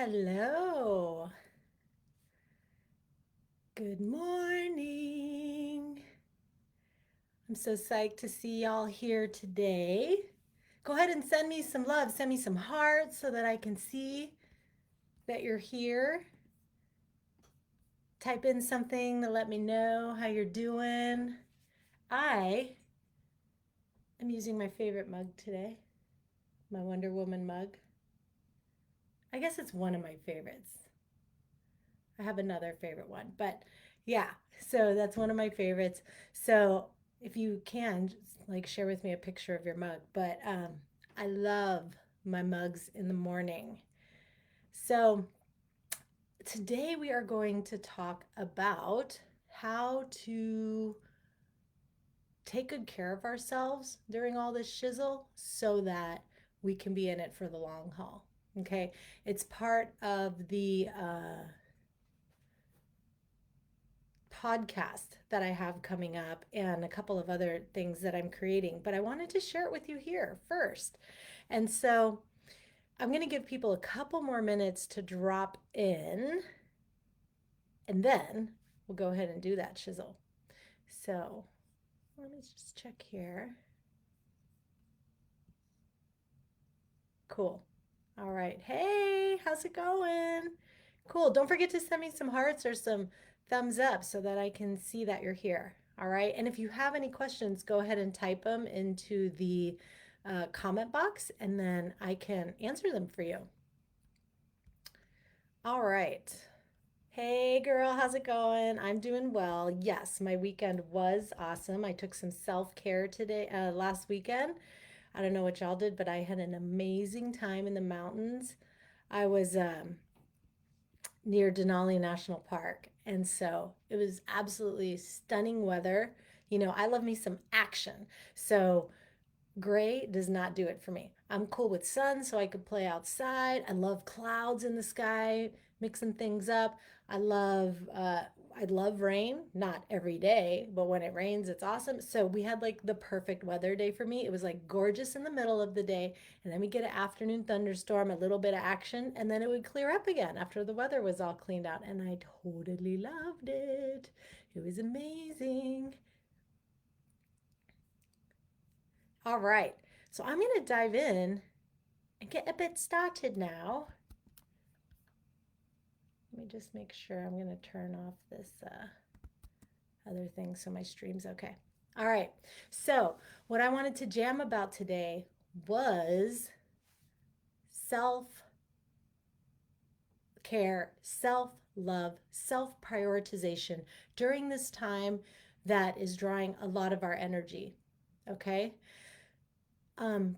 Hello. Good morning. I'm so psyched to see y'all here today. Go ahead and send me some love. Send me some hearts so that I can see that you're here. Type in something to let me know how you're doing. I am using my favorite mug today, my Wonder Woman mug. I guess it's one of my favorites. I have another favorite one, but yeah, so that's one of my favorites. So if you can, just like share with me a picture of your mug. But I love my mugs in the morning. So today we are going to talk about how to take good care of ourselves during all this shizzle so that we can be in it for the long haul. Okay, it's part of the podcast that I have coming up and a couple of other things that I'm creating, but I wanted to share it with you here first. And so I'm going to give people a couple more minutes to drop in, and then we'll go ahead and do that shizzle. So let me just check here. Cool. All right. Hey, how's it going? Cool. Don't forget to send me some hearts or some thumbs up so that I can see that you're here. All right. And if you have any questions, go ahead and type them into the comment box and then I can answer them for you. All right. Hey, girl, how's it going? I'm doing well. Yes, my weekend was awesome. I took some self-care today, last weekend. I don't know what y'all did, but I had an amazing time in the mountains. I was near Denali National Park, and so it was absolutely stunning weather. You know, I love me some action. So gray does not do it for me. I'm cool with sun, so I could play outside. I love clouds in the sky, mixing things up. I love uh, I love rain, not every day, but when it rains, it's awesome. So we had like the perfect weather day for me. It was like gorgeous in the middle of the day, and then we get an afternoon thunderstorm, a little bit of action, and then it would clear up again after the weather was all cleaned out, and I totally loved it. It was amazing. All right. So I'm going to dive in and get a bit started now. Let me just make sure I'm going to turn off this other thing so my stream's okay. All right. So, what I wanted to jam about today was self care, self love, self prioritization during this time that is drawing a lot of our energy. Okay.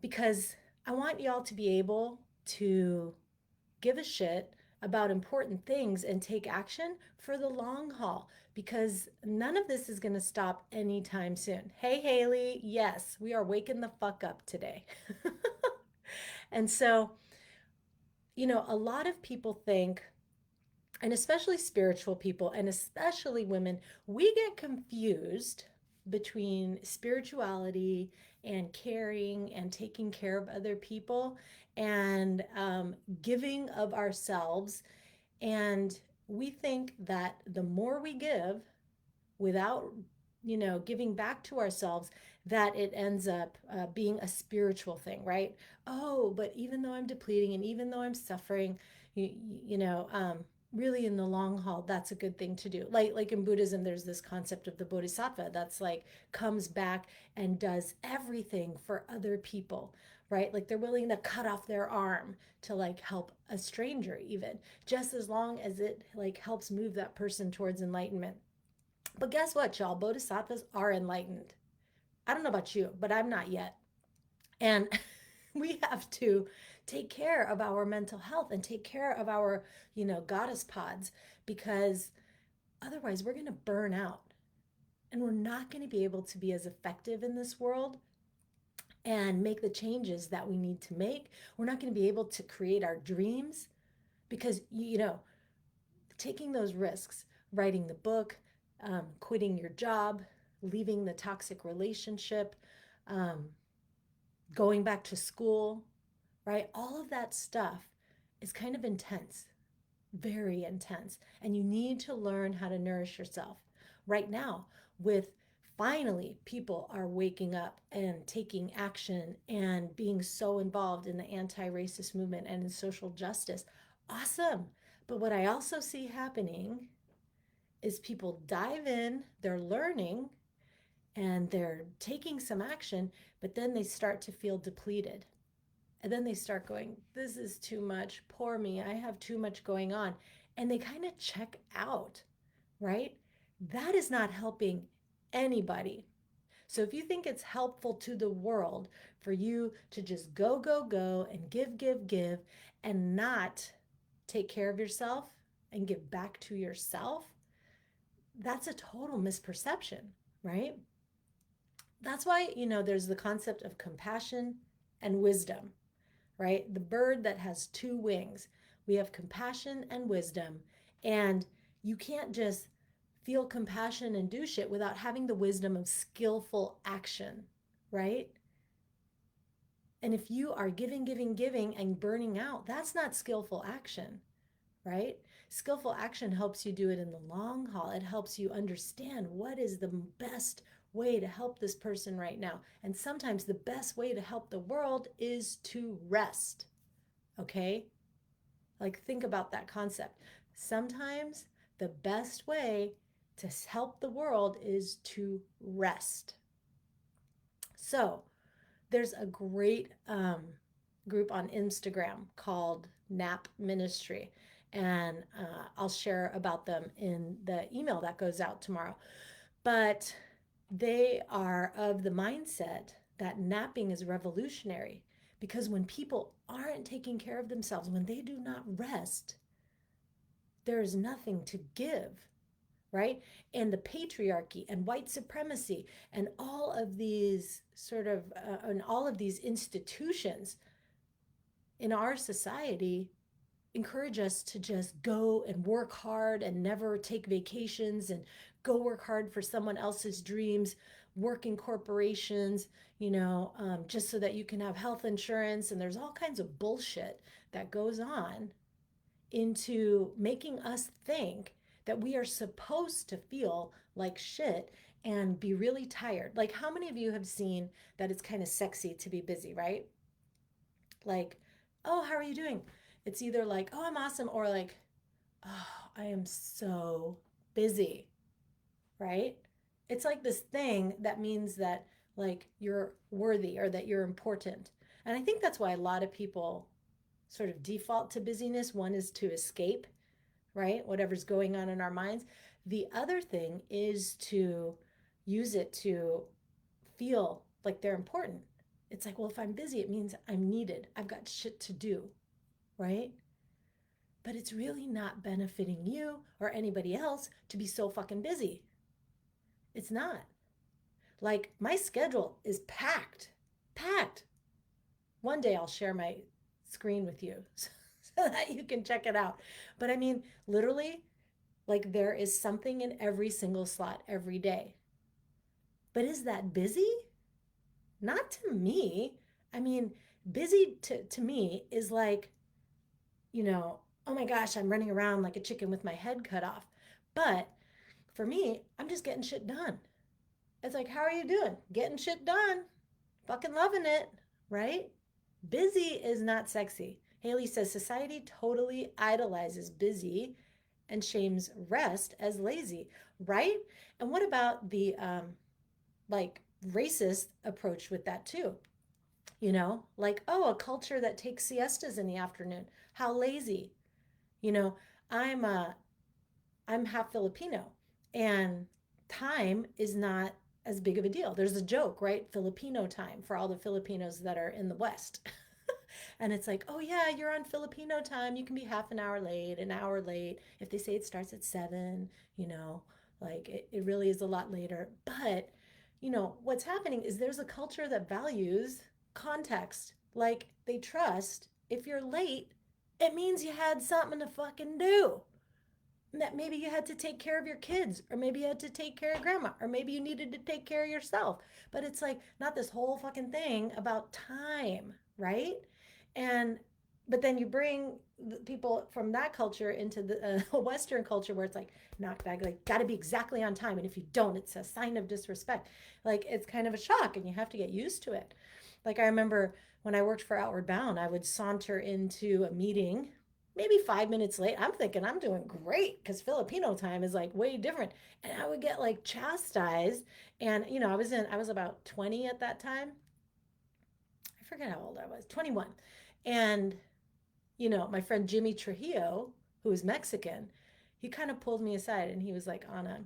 Because I want y'all to be able to give a shit about important things and take action for the long haul because none of this is going to stop anytime soon. Hey, Haley, yes, we are waking the fuck up today. And so, you know, a lot of people think, and especially spiritual people, and especially women, we get confused between spirituality and caring and taking care of other people and giving of ourselves. And we think that the more we give without, you know, giving back to ourselves, that it ends up being a spiritual thing, right? Oh, but even though I'm depleting and even though I'm suffering, you, you know, really in the long haul, that's a good thing to do. Like in Buddhism, there's this concept of the bodhisattva that's like comes back and does everything for other people, right? Like they're willing to cut off their arm to like help a stranger even, just as long as it like helps move that person towards enlightenment. But guess what, y'all? Bodhisattvas are enlightened. I don't know about you, but I'm not yet. And we have to take care of our mental health and take care of our, you know, goddess pods because otherwise we're going to burn out and we're not going to be able to be as effective in this world and make the changes that we need to make. We're not going to be able to create our dreams because, you know, taking those risks, writing the book, quitting your job, leaving the toxic relationship, um, going back to school, right? All of that stuff is kind of intense, very intense. And you need to learn how to nourish yourself right now with finally people are waking up and taking action and being so involved in the anti-racist movement and in social justice. Awesome. But what I also see happening is people dive in, they're learning and they're taking some action, but then they start to feel depleted. And then they start going, this is too much. Poor me. I have too much going on. And they kind of check out, right? That is not helping anybody. So if you think it's helpful to the world for you to just go, go, go and give, give, give and not take care of yourself and give back to yourself, that's a total misperception, right? That's why, there's the concept of compassion and wisdom, right? The bird that has two wings. We have compassion and wisdom. And you can't just feel compassion and do shit without having the wisdom of skillful action, right? And if you are giving, giving, giving and burning out, that's not skillful action, right? Skillful action helps you do it in the long haul. It helps you understand what is the best way to help this person right now. And sometimes the best way to help the world is to rest. Okay? Like, think about that concept. Sometimes the best way to help the world is to rest. So, there's a great group on Instagram called Nap Ministry. And I'll share about them in the email that goes out tomorrow. But they are of the mindset that napping is revolutionary because when people aren't taking care of themselves, when they do not rest, there is nothing to give, right? And the patriarchy and white supremacy and all of these and all of these institutions in our society encourage us to just go and work hard and never take vacations and go work hard for someone else's dreams, work in corporations, just so that you can have health insurance. And there's all kinds of bullshit that goes on into making us think that we are supposed to feel like shit and be really tired. Like, how many of you have seen that it's kind of sexy to be busy, right? Like, oh, how are you doing? It's either like, oh, I'm awesome, or like, oh, I am so busy, right? It's like this thing that means that like you're worthy or that you're important. And I think that's why a lot of people sort of default to busyness. One is to escape, right? Whatever's going on in our minds. The other thing is to use it to feel like they're important. It's like, well, if I'm busy, it means I'm needed. I've got shit to do, right? But it's really not benefiting you or anybody else to be so fucking busy. It's not. Like, my schedule is packed, packed. One day I'll share my screen with you so that you can check it out. But I mean, literally, like, there is something in every single slot every day. But is that busy? Not to me. I mean, busy to me is like, oh my gosh, I'm running around like a chicken with my head cut off. But for me, I'm just getting shit done. It's like, how are you doing? Getting shit done. Fucking loving it, right? Busy is not sexy. Haley says society totally idolizes busy and shames rest as lazy, right? And what about the like racist approach with that too? Like, oh, a culture that takes siestas in the afternoon. How lazy. You know, I'm I'm half Filipino and time is not as big of a deal. There's a joke, right? Filipino time for all the Filipinos that are in the West. And it's like, oh yeah, you're on Filipino time. You can be half an hour late. If they say it starts at 7, like it really is a lot later. But, what's happening is there's a culture that values context. Like, they trust if you're late, it means you had something to fucking do. That maybe you had to take care of your kids, or maybe you had to take care of grandma, or maybe you needed to take care of yourself. But it's like not this whole fucking thing about time, right? And but then you bring the people from that culture into the Western culture where it's like knock back, like got to be exactly on time, and if you don't, it's a sign of disrespect. Like it's kind of a shock, and you have to get used to it. Like I remember when I worked for Outward Bound, I would saunter into a meeting maybe 5 minutes late. I'm thinking I'm doing great because Filipino time is like way different, and I would get like chastised. And I was about 20 at that time. I forget how old I was, 21. And my friend Jimmy Trujillo, who is Mexican, he kind of pulled me aside and he was like, Anna,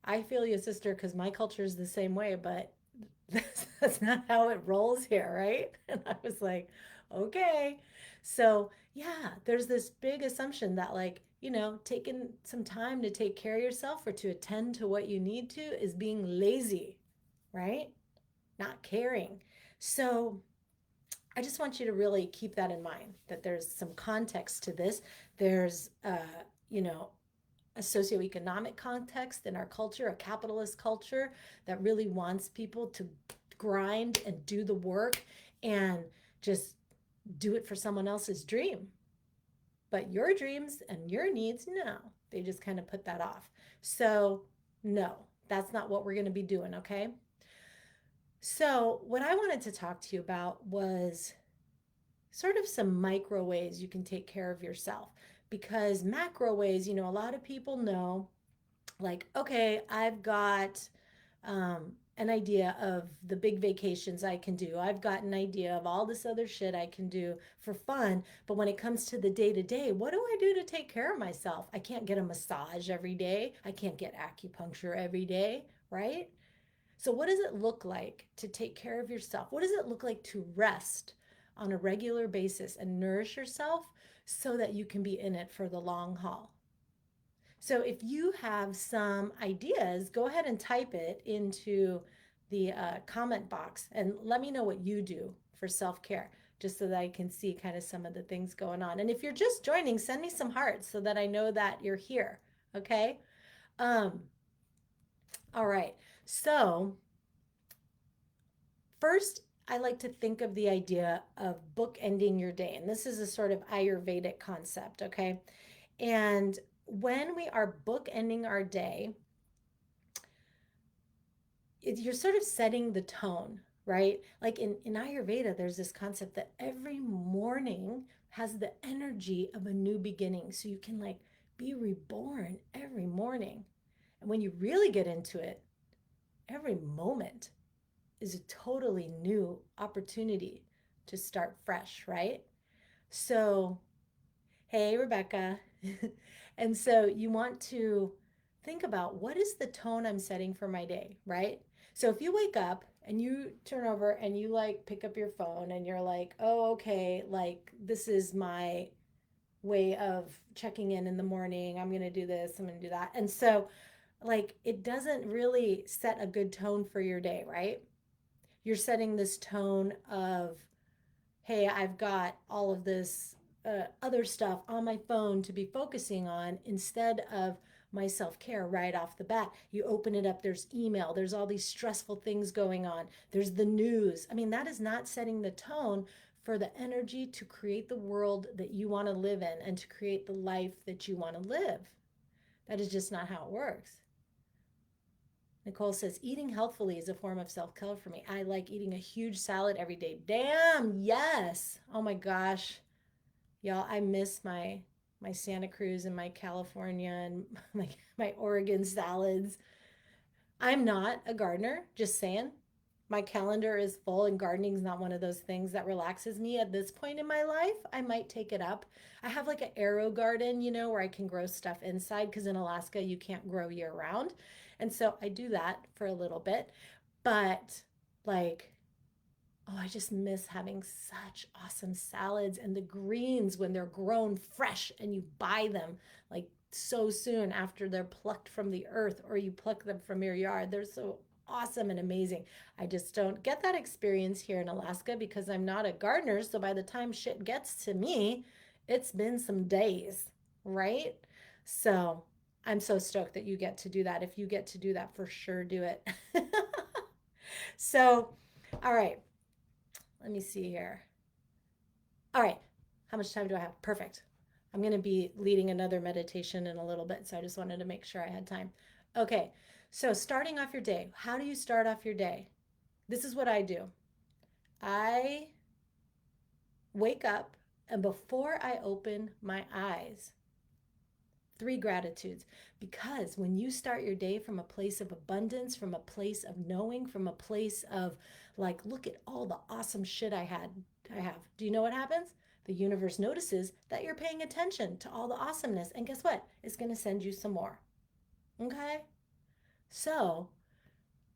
I feel you, sister, because my culture is the same way, but that's not how it rolls here, right? And I was like, okay. So, yeah, there's this big assumption that, like, taking some time to take care of yourself or to attend to what you need to is being lazy, right? Not caring. So, I just want you to really keep that in mind that there's some context to this. There's, you know, a socioeconomic context in our culture, a capitalist culture that really wants people to grind and do the work and just do it for someone else's dream. But your dreams and your needs, no, they just kind of put that off. So, no, that's not what we're going to be doing, okay? So, what I wanted to talk to you about was sort of some micro ways you can take care of yourself. Because macro ways, a lot of people know, like, okay, I've got an idea of the big vacations I can do. I've got an idea of all this other shit I can do for fun. But when it comes to the day to day, what do I do to take care of myself? I can't get a massage every day. I can't get acupuncture every day, right? So, what does it look like to take care of yourself? What does it look like to rest on a regular basis and nourish yourself so that you can be in it for the long haul? So, if you have some ideas, go ahead and type it into the comment box and let me know what you do for self care, just so that I can see kind of some of the things going on. And if you're just joining, send me some hearts so that I know that you're here. Okay. Um, all right. So, first, I like to think of the idea of bookending your day. And this is a sort of Ayurvedic concept, okay? And when we are bookending our day, you're sort of setting the tone, right? Like in Ayurveda, there's this concept that every morning has the energy of a new beginning. So you can like be reborn every morning. And when you really get into it, every moment is a totally new opportunity to start fresh, right? So, hey, Rebecca. And so you want to think about what is the tone I'm setting for my day, right? So if you wake up and you turn over and you like pick up your phone and you're like, oh, okay, like this is my way of checking in the morning. I'm going to do this, I'm going to do that. And so, like, it doesn't really set a good tone for your day, right? You're setting this tone of, hey, I've got all of this other stuff on my phone to be focusing on instead of my self care right off the bat. You open it up, there's email, there's all these stressful things going on, there's the news. I mean, that is not setting the tone for the energy to create the world that you want to live in and to create the life that you want to live. That is just not how it works. Nicole says, eating healthfully is a form of self care for me. I like eating a huge salad every day. Damn, yes. Oh my gosh. Y'all, I miss my Santa Cruz and my California and my Oregon salads. I'm not a gardener, just saying. My calendar is full, and gardening is not one of those things that relaxes me at this point in my life. I might take it up. I have like an arrow garden, where I can grow stuff inside because in Alaska you can't grow year round. And so I do that for a little bit. But like, oh, I just miss having such awesome salads and the greens when they're grown fresh and you buy them like so soon after they're plucked from the earth or you pluck them from your yard. They're so awesome and amazing. I just don't get that experience here in Alaska because I'm not a gardener. So by the time shit gets to me, it's been some days, right? So I'm so stoked that you get to do that. If you get to do that, for sure do it. So, all right. Let me see here. All right. How much time do I have? Perfect. I'm going to be leading another meditation in a little bit, so I just wanted to make sure I had time. Okay, so starting off your day. How do you start off your day? This is what I do. I wake up, and before I open my eyes, three gratitudes. Because when you start your day from a place of abundance, from a place of knowing, from a place of like, look at all the awesome shit I have. Do you know what happens? The universe notices that you're paying attention to all the awesomeness. And guess what? It's going to send you some more. Okay? So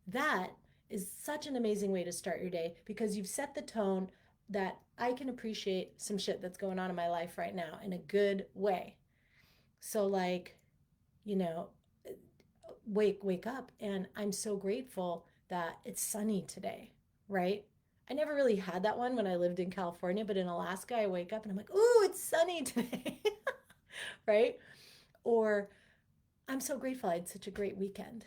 that is such an amazing way to start your day because you've set the tone that I can appreciate some shit that's going on in my life right now in a good way. So, like, you know, wake up, and I'm so grateful that it's sunny today, right? I never really had that one when I lived in California, but in Alaska I wake up and I'm like, "Ooh, it's sunny today." Right? Or I'm so grateful I had such a great weekend.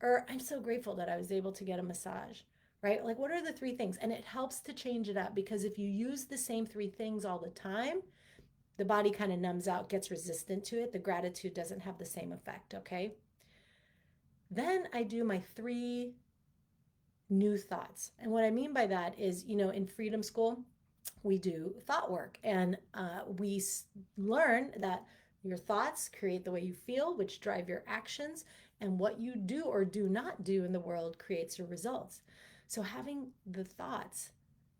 Or I'm so grateful that I was able to get a massage. Right? Like, what are the three things? And it helps to change it up because if you use the same three things all the time, the body kind of numbs out, gets resistant to it. The gratitude doesn't have the same effect, okay? Then I do my three new thoughts. And what I mean by that is, in Freedom School, we do thought work and we learn that your thoughts create the way you feel, which drive your actions, and what you do or do not do in the world creates your results. So, having the thoughts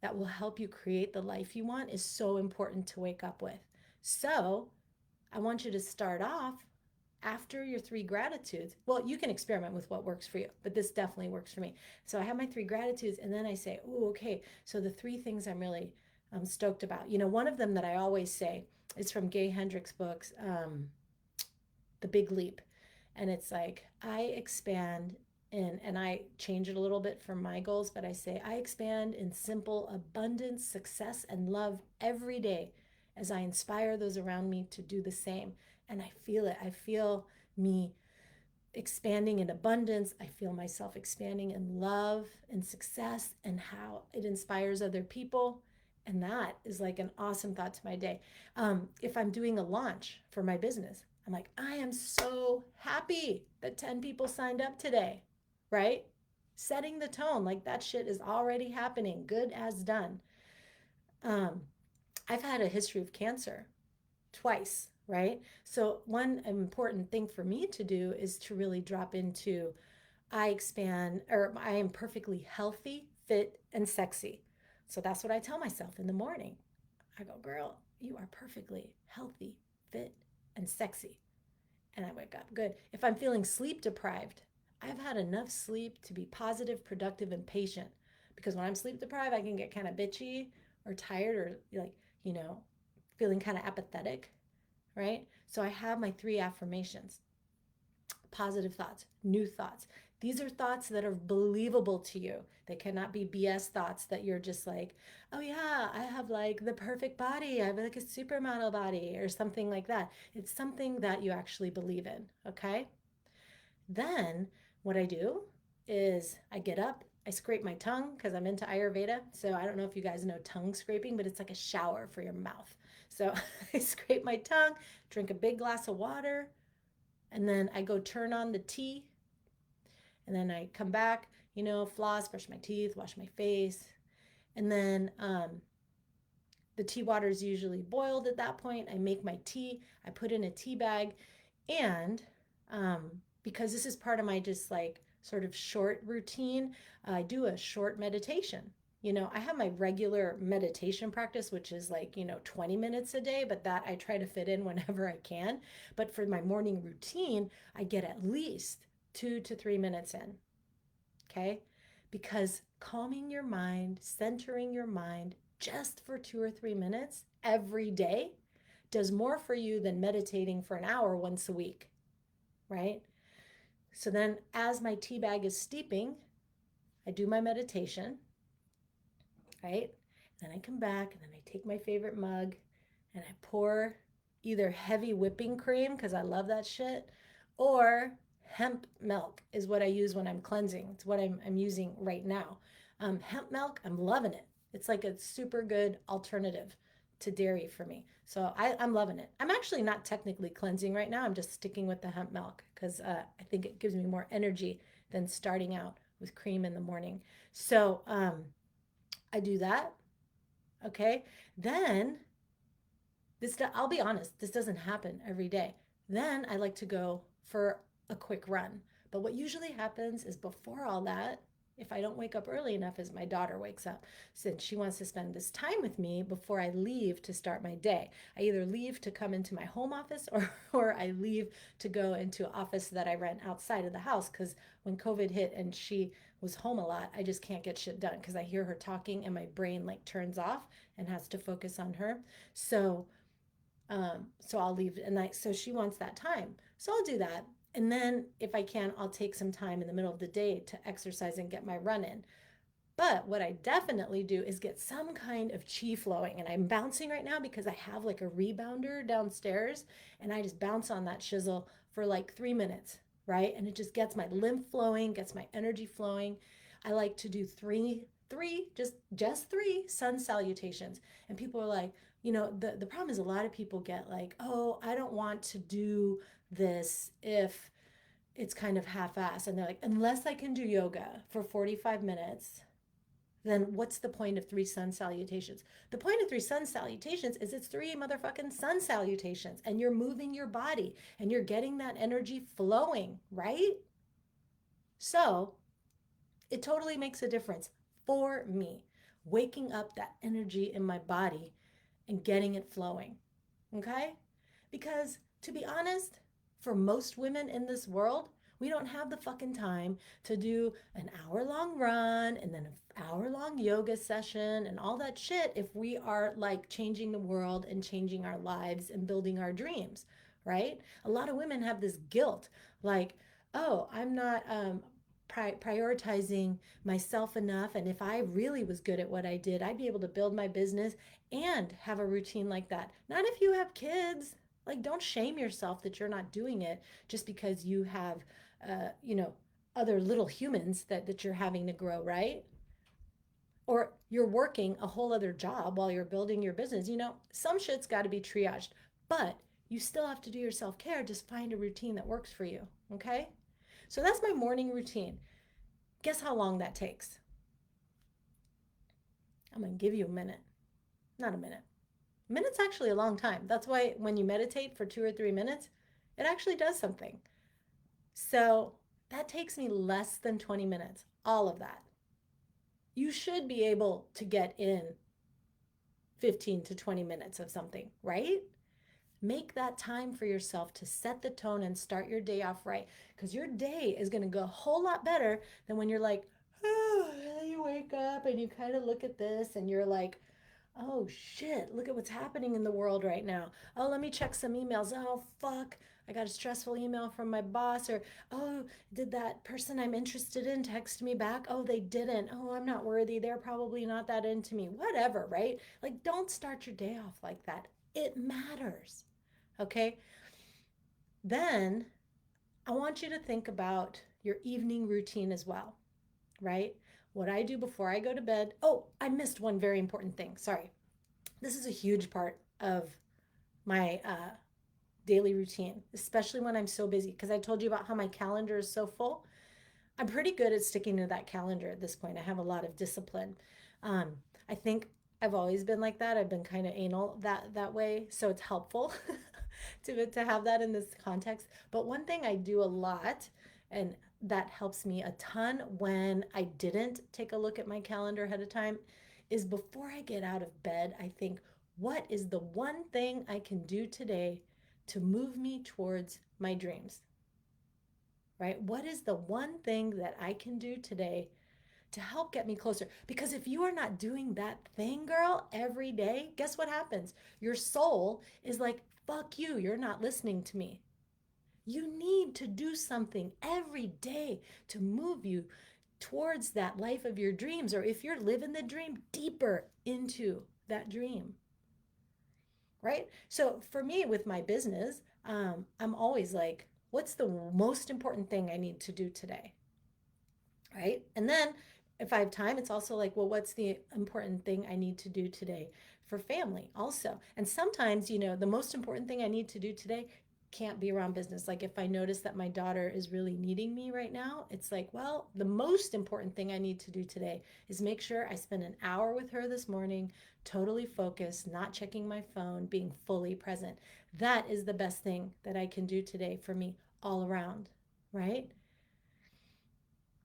that will help you create the life you want is so important to wake up with. So, I want you to start off after your three gratitudes. Well, you can experiment with what works for you, but this definitely works for me. So I have my three gratitudes, and then I say, oh, okay, so the three things I'm really stoked about. One of them that I always say is from Gay Hendricks' books, The Big Leap. And it's like, I expand and I change it a little bit for my goals, but I say, I expand in simple abundance, success, and love every day as I inspire those around me to do the same. And I feel it. I feel me expanding in abundance. I feel myself expanding in love and success and how it inspires other people. And that is like an awesome thought to my day. If I'm doing a launch for my business, I'm like, I am so happy that 10 people signed up today, right? Setting the tone, like that shit is already happening, good as done. Um, I've had a history of cancer twice, right? So, one important thing for me to do is to really drop into I expand, or I am perfectly healthy, fit, and sexy. So, that's what I tell myself in the morning. I go, girl, you are perfectly healthy, fit, and sexy. And I wake up good. If I'm feeling sleep deprived, I've had enough sleep to be positive, productive, and patient. Because when I'm sleep deprived, I can get kind of bitchy or tired or like, you know, feeling kind of apathetic, right? So I have my three affirmations: positive thoughts, new thoughts. These are thoughts that are believable to you. They cannot be BS thoughts that you're just like, oh yeah, I have like the perfect body. I have like a supermodel body or something like that. It's something that you actually believe in, okay? Then what I do is I get up, I scrape my tongue because I'm into Ayurveda. So I don't know if you guys know tongue scraping, but it's like a shower for your mouth. So I scrape my tongue, drink a big glass of water, and then I go turn on the tea. And then I come back, floss, brush my teeth, wash my face. And then the tea water is usually boiled at that point. I make my tea, I put in a tea bag, and because this is part of my just like sort of short routine, I do a short meditation. I have my regular meditation practice, which is like, 20 minutes a day, but that I try to fit in whenever I can. But for my morning routine, I get at least 2 to 3 minutes in. Okay. Because calming your mind, centering your mind just for 2 or 3 minutes every day does more for you than meditating for an hour once a week, right? So then, as my tea bag is steeping, I do my meditation, right? Then I come back and then I take my favorite mug and I pour either heavy whipping cream because I love that shit, or hemp milk is what I use when I'm cleansing. It's what I'm using right now. Hemp milk, I'm loving it. It's like a super good alternative to dairy for me. So I'm loving it. I'm actually not technically cleansing right now. I'm just sticking with the hemp milk because I think it gives me more energy than starting out with cream in the morning. So I do that. Okay. Then I'll be honest, this doesn't happen every day. Then I like to go for a quick run. But what usually happens is before all that, if I don't wake up early enough, as my daughter wakes up, since she wants to spend this time with me before I leave to start my day. I either leave to come into my home office or I leave to go into an office that I rent outside of the house because when COVID hit and she was home a lot, I just can't get shit done because I hear her talking and my brain like turns off and has to focus on her. So so I'll leave and so she wants that time. So I'll do that. And then if I can, I'll take some time in the middle of the day to exercise and get my run in. But what I definitely do is get some kind of chi flowing. And I'm bouncing right now because I have like a rebounder downstairs and I just bounce on that shizzle for like 3 minutes, right? And it just gets my lymph flowing, gets my energy flowing. I like to do just three sun salutations. And people are like, the problem is a lot of people get like, oh, I don't want to do this if it's kind of half-assed. And they're like, unless I can do yoga for 45 minutes, then what's the point of three sun salutations? The point of three sun salutations is it's three motherfucking sun salutations and you're moving your body and you're getting that energy flowing, right? So it totally makes a difference for me, waking up that energy in my body and getting it flowing. Okay? Because to be honest, for most women in this world, we don't have the fucking time to do an hour long run and then an hour long yoga session and all that shit if we are like changing the world and changing our lives and building our dreams, right? A lot of women have this guilt like, oh, I'm not prioritizing myself enough. And if I really was good at what I did, I'd be able to build my business and have a routine like that. Not if you have kids. Like, don't shame yourself that you're not doing it just because you have, uh, you know, other little humans that you're having to grow, right? Or you're working a whole other job while you're building your business. Some shit's got to be triaged, but you still have to do your self care. Just find a routine that works for you. Okay. So that's my morning routine. Guess how long that takes? I'm going to give you a minute. Not a minute. A minute's actually a long time. That's why when you meditate for 2 or 3 minutes, it actually does something. So that takes me less than 20 minutes, all of that. You should be able to get in 15 to 20 minutes of something, right? Make that time for yourself to set the tone and start your day off right because your day is going to go a whole lot better than when you're like, oh, you wake up and you kind of look at this and you're like, oh shit, look at what's happening in the world right now. Oh, let me check some emails. Oh, fuck. I got a stressful email from my boss. Or, oh, did that person I'm interested in text me back? Oh, they didn't. Oh, I'm not worthy. They're probably not that into me. Whatever, right? Like, don't start your day off like that. It matters. Okay. Then I want you to think about your evening routine as well, right? What I do before I go to bed. Oh, I missed one very important thing. Sorry. This is a huge part of my daily routine, especially when I'm so busy. Because I told you about how my calendar is so full. I'm pretty good at sticking to that calendar at this point. I have a lot of discipline. Um, I think I've always been like that. I've been kind of anal that way, so it's helpful to have that in this context. But one thing I do a lot, and that helps me a ton when I didn't take a look at my calendar ahead of time, is before I get out of bed, I think, what is the one thing I can do today to move me towards my dreams? Right? What is the one thing that I can do today to help get me closer? Because if you are not doing that thing, girl, every day, guess what happens? Your soul is like, fuck you, you're not listening to me. You need to do something every day to move you towards that life of your dreams, or if you're living the dream, deeper into that dream, right? So for me, with my business, I'm always like, what's the most important thing I need to do today? Right? And then if I have time, it's also like, well, what's the important thing I need to do today for family also? And sometimes, the most important thing I need to do today can't be around business. Like if I notice that my daughter is really needing me right now, it's like, well, the most important thing I need to do today is make sure I spend an hour with her this morning, totally focused, not checking my phone, being fully present. That is the best thing that I can do today for me all around, right?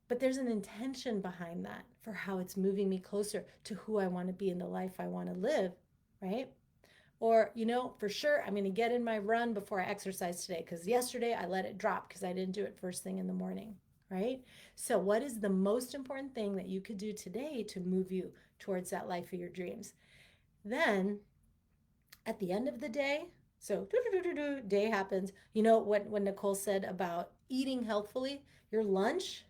But there's an intention behind that for how it's moving me closer to who I want to be in the life I want to live, right? Or, for sure, I'm going to get in my run before I exercise today because yesterday I let it drop because I didn't do it first thing in the morning, right? So, what is the most important thing that you could do today to move you towards that life of your dreams? Then, at the end of the day, so day happens. You know what when Nicole said about eating healthfully, your lunch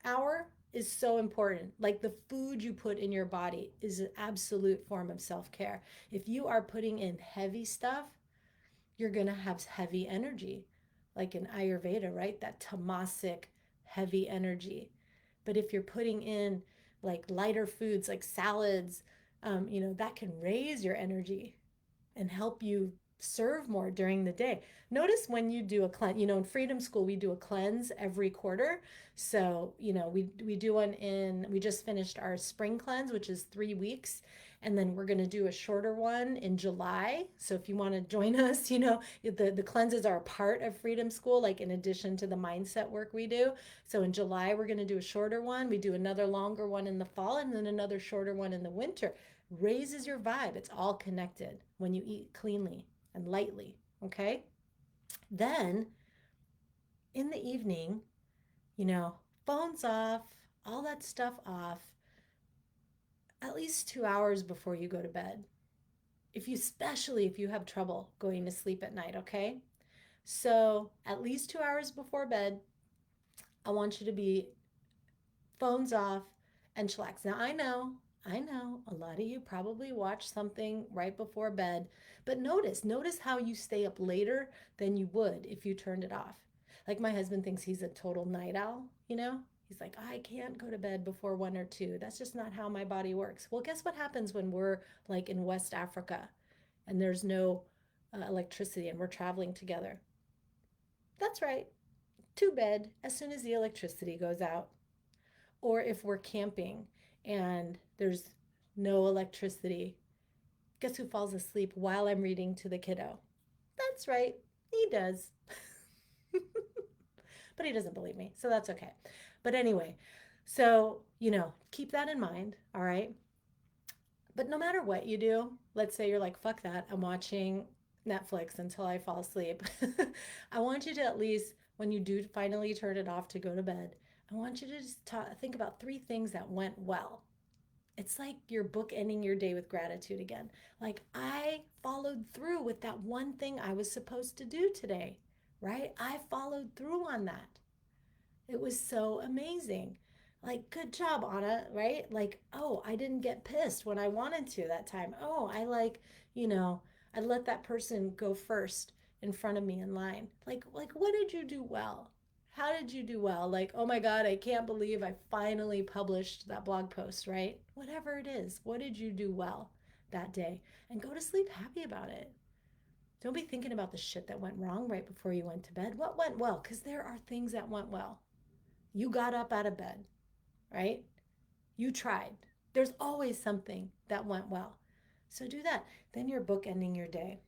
hour is so important. Like the food you put in your body is an absolute form of self care. If you are putting in heavy stuff, you're going to have heavy energy, like in Ayurveda, right? That tamasic heavy energy. But if you're putting in like lighter foods, like salads, that can raise your energy and help you serve more during the day. Notice when you do a cleanse, in Freedom School, we do a cleanse every quarter. So, we do one we just finished our spring cleanse, which is 3 weeks. And then we're going to do a shorter one in July. So if you want to join us, the cleanses are a part of Freedom School, like in addition to the mindset work we do. So in July, we're going to do a shorter one. We do another longer one in the fall and then another shorter one in the winter. Raises your vibe. It's all connected when you eat cleanly and lightly. Okay. Then in the evening, phones off, all that stuff off, at least 2 hours before you go to bed. Especially if you have trouble going to sleep at night. Okay. So at least 2 hours before bed, I want you to be phones off and chillax. Now, I know a lot of you probably watch something right before bed, but notice how you stay up later than you would if you turned it off. Like my husband thinks he's a total night owl. He's like, I can't go to bed before 1 or 2. That's just not how my body works. Well, guess what happens when we're like in West Africa and there's no electricity and we're traveling together? That's right, to bed as soon as the electricity goes out. Or if we're camping and there's no electricity, guess who falls asleep while I'm reading to the kiddo? That's right, he does. But he doesn't believe me, so that's okay. But anyway, so, keep that in mind, all right? But no matter what you do, let's say you're like, fuck that, I'm watching Netflix until I fall asleep. I want you to at least, when you do finally turn it off to go to bed, I want you to just think about 3 things that went well. It's like you're bookending your day with gratitude again. Like, I followed through with that one thing I was supposed to do today, right? I followed through on that. It was so amazing. Like, good job, Anna, right? Like, oh, I didn't get pissed when I wanted to that time. Oh, you know, I let that person go first in front of me in line. Like what did you do well? How did you do well? Like, oh my God, I can't believe I finally published that blog post, right? Whatever it is, what did you do well that day? And go to sleep happy about it. Don't be thinking about the shit that went wrong right before you went to bed. What went well? Because there are things that went well. You got up out of bed, right? You tried. There's always something that went well. So do that. Then you're bookending your day.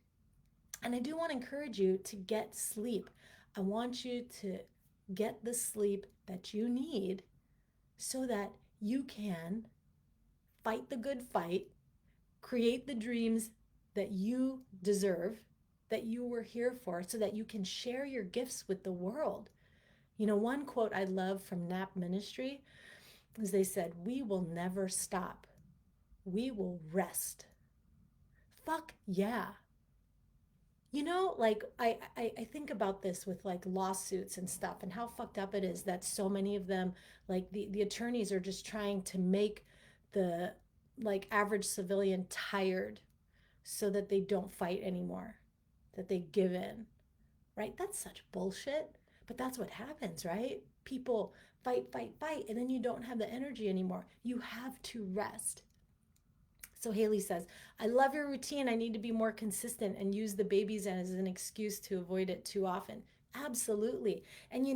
And I do want to encourage you to get sleep. I want you to get the sleep that you need so that you can fight the good fight, create the dreams that you deserve, that you were here for, so that you can share your gifts with the world. One quote I love from NAP Ministry is they said, "We will never stop. We will rest." Fuck yeah. Like I think about this with like lawsuits and stuff and how fucked up it is that so many of them, like the attorneys are just trying to make the like average civilian tired so that they don't fight anymore, that they give in, right? That's such bullshit. But that's what happens, right? People fight, fight, fight, and then you don't have the energy anymore. You have to rest. So Haley says, I love your routine. I need to be more consistent and use the babies as an excuse to avoid it too often. Absolutely. And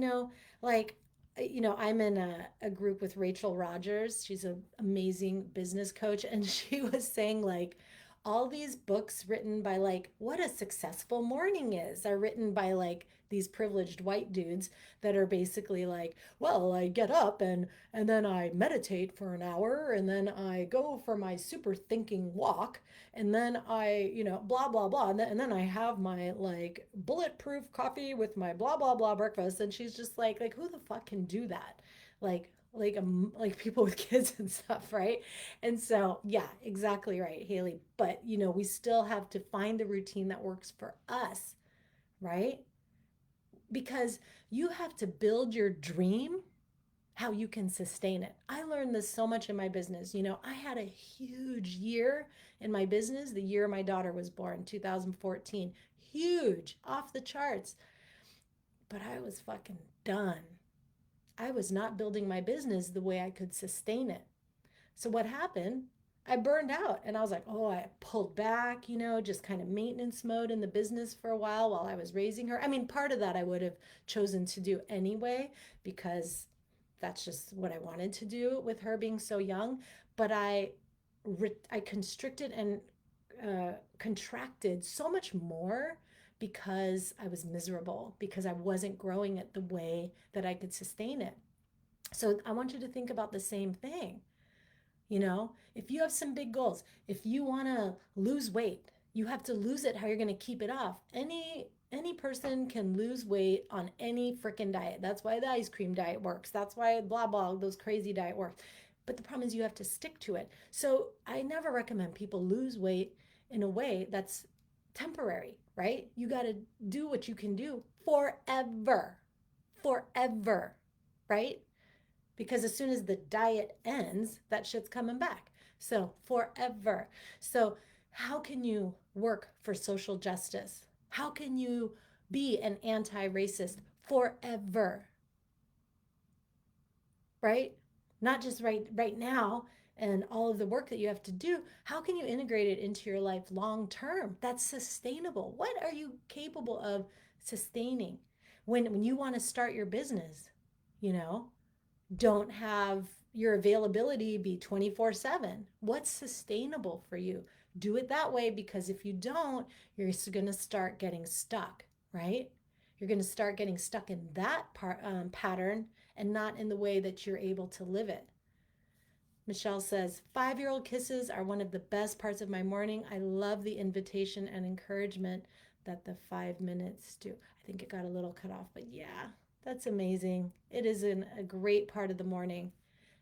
like, I'm in a group with Rachel Rogers. She's an amazing business coach. And she was saying, like, all these books written by, like, what a successful morning is are written by, like, these privileged white dudes that are basically like, well, I get up and then I meditate for an hour, and then I go for my super thinking walk, and then I, blah, blah, blah. And then I have my like bulletproof coffee with my blah, blah, blah breakfast. And she's just like, who the fuck can do that? Like people with kids and stuff, right? And so, yeah, exactly right, Haley. But, we still have to find the routine that works for us, right? Because you have to build your dream how you can sustain it. I learned this so much in my business. I had a huge year in my business the year my daughter was born, 2014. Huge, off the charts. But I was fucking done. I was not building my business the way I could sustain it. So what happened? I burned out and I was like, oh, I pulled back, just kind of maintenance mode in the business for a while I was raising her. I mean, part of that I would have chosen to do anyway because that's just what I wanted to do with her being so young. But I constricted and contracted so much more because I was miserable, because I wasn't growing it the way that I could sustain it. So I want you to think about the same thing. If you have some big goals, if you want to lose weight, you have to lose it how you're going to keep it off. Any person can lose weight on any freaking diet. That's why the ice cream diet works. That's why blah blah those crazy diet works. But the problem is you have to stick to it. So I never recommend people lose weight in a way that's temporary, right? You got to do what you can do forever. Forever, right? Because as soon as the diet ends, that shit's coming back. So forever. So how can you work for social justice? How can you be an anti-racist forever? Right? Not just right now and all of the work that you have to do. How can you integrate it into your life long term? That's sustainable. What are you capable of sustaining when you want to start your business? You know, don't have your availability be 24/7. What's sustainable for you? Do it that way, because if you don't, you're going to start getting stuck, right? You're going to start getting stuck in that pattern and not in the way that you're able to live it. Michelle says, 5-year-old kisses are one of the best parts of my morning. I love the invitation and encouragement that the 5 minutes do. I think it got a little cut off, but yeah, that's amazing. It is a great part of the morning.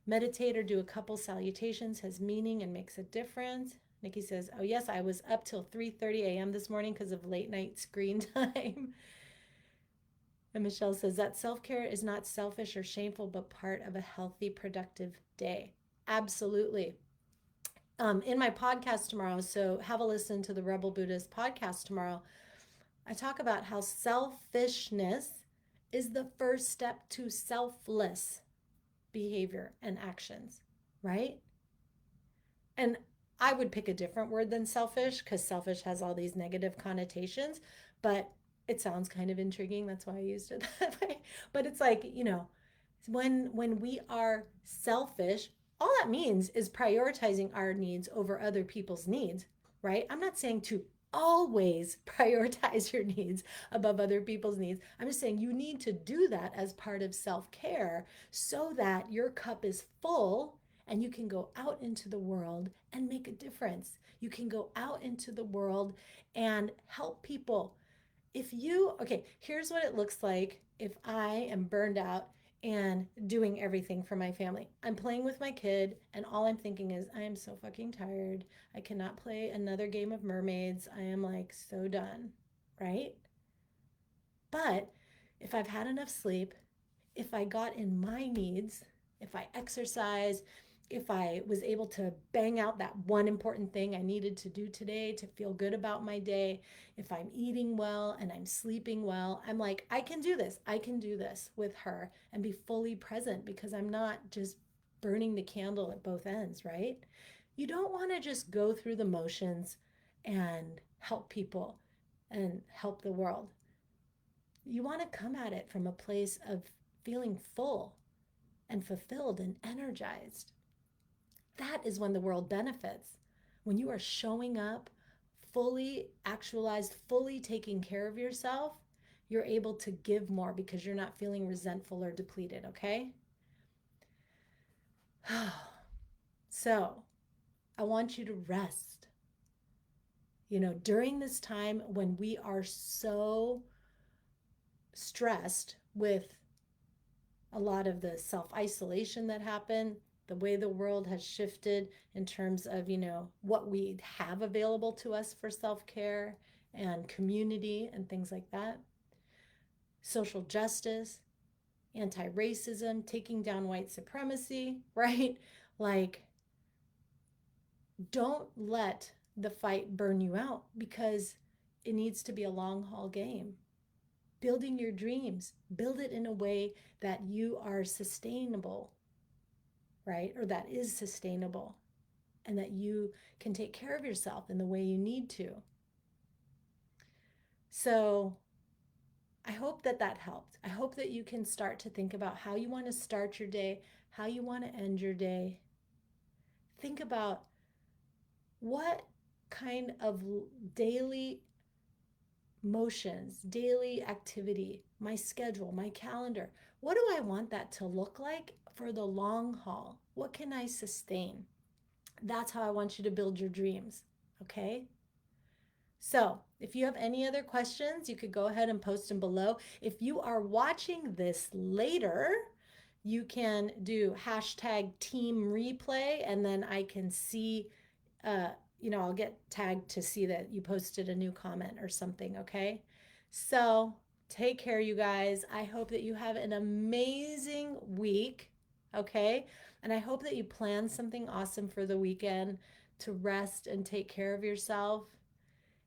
Meditate or do a couple salutations has meaning and makes a difference. Nikki says, oh yes, I was up till 3:30 a.m. this morning because of late night screen time. And Michelle says that self-care is not selfish or shameful, but part of a healthy, productive day. Absolutely. In my podcast tomorrow, so have a listen to the Rebel Buddhist podcast tomorrow. I talk about how selfishness is the first step to selfless behavior and actions, right? And I would pick a different word than selfish because selfish has all these negative connotations, but it sounds kind of intriguing. That's why I used it that way. But it's like, when we are selfish, all that means is prioritizing our needs over other people's needs, right? I'm not saying to always prioritize your needs above other people's needs. I'm just saying you need to do that as part of self-care so that your cup is full and you can go out into the world and make a difference. You can go out into the world and help people. Okay, here's what it looks like if I am burned out and doing everything for my family. I'm playing with my kid, and all I'm thinking is, I am so fucking tired. I cannot play another game of mermaids. I am like so done, right? But if I've had enough sleep, if I got in my needs, if I exercise, if I was able to bang out that one important thing I needed to do today to feel good about my day, if I'm eating well and I'm sleeping well, I'm like, I can do this. I can do this with her and be fully present because I'm not just burning the candle at both ends, right? You don't want to just go through the motions and help people and help the world. You want to come at it from a place of feeling full and fulfilled and energized. That is when the world benefits. When you are showing up fully actualized, fully taking care of yourself, you're able to give more because you're not feeling resentful or depleted, okay? So, I want you to rest. During this time when we are so stressed with a lot of the self isolation that happened, the way the world has shifted in terms of, what we have available to us for self care and community and things like that, social justice, anti racism, taking down white supremacy, right? Like, don't let the fight burn you out because it needs to be a long haul game. Building your dreams, build it in a way that you are sustainable, right? Or that is sustainable and that you can take care of yourself in the way you need to. So I hope that that helped. I hope that you can start to think about how you want to start your day, how you want to end your day. Think about what kind of daily motions, daily activity, my schedule, my calendar. What do I want that to look like for the long haul? What can I sustain? That's how I want you to build your dreams. Okay? So, if you have any other questions, you could go ahead and post them below. If you are watching this later, you can do hashtag team replay, and then I can see, I'll get tagged to see that you posted a new comment or something, okay? So, take care, you guys. I hope that you have an amazing week, okay? And I hope that you plan something awesome for the weekend to rest and take care of yourself.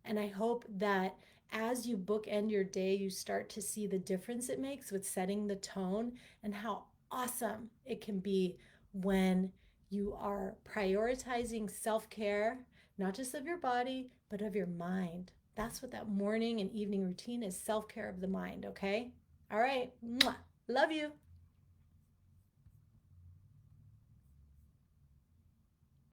And I hope that as you bookend your day, you start to see the difference it makes with setting the tone and how awesome it can be when you are prioritizing self care, not just of your body, but of your mind. That's what that morning and evening routine is, self care of the mind, okay? All right. Mwah. Love you.